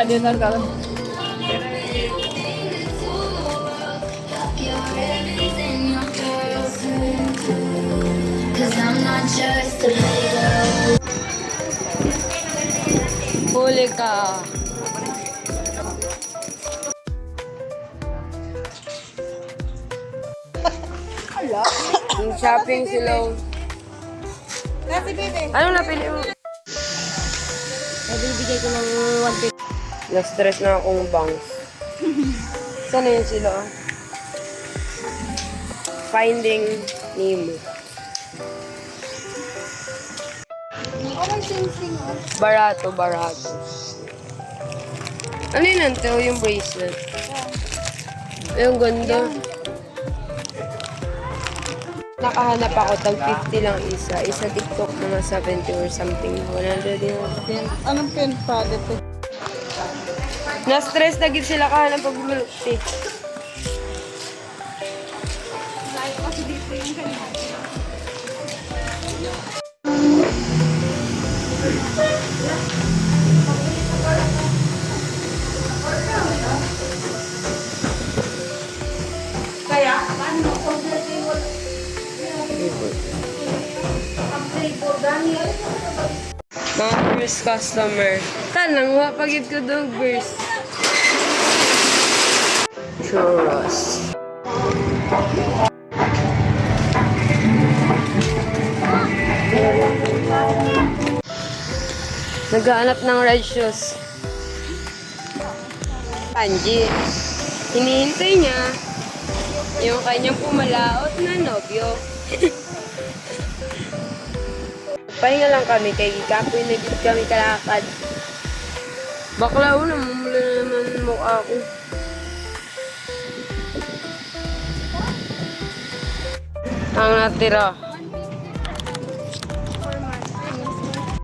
din na ka. Huli ka. Yung shopping sila. Kasi bebe. Ano napili mo? Bibigay ko ng 150. Na-stress na akong bangs. Sana yun sila? Finding Nemo. Oh, may sing-sing. Barato. Ano yun ante? O yung bracelet? Yung ganda. Nakahanap ako tag 50 lang isa. Isa TikTok mga 70 or something. 100 yun. Anong pin product to? Na-stress na gid sila kahanap pag bumulukti. Kaya, ano? Mga first customer. Tanang, mapagid ko daw first. Churros. Naghahanap ng red shoes. Panji. Hinihintay niya yung kanyang pumalaot na nobyo. Pahinga lang kami kay kapoy na gid kami kalakad. Bakla na mumula naman mukha ko. Ang natira.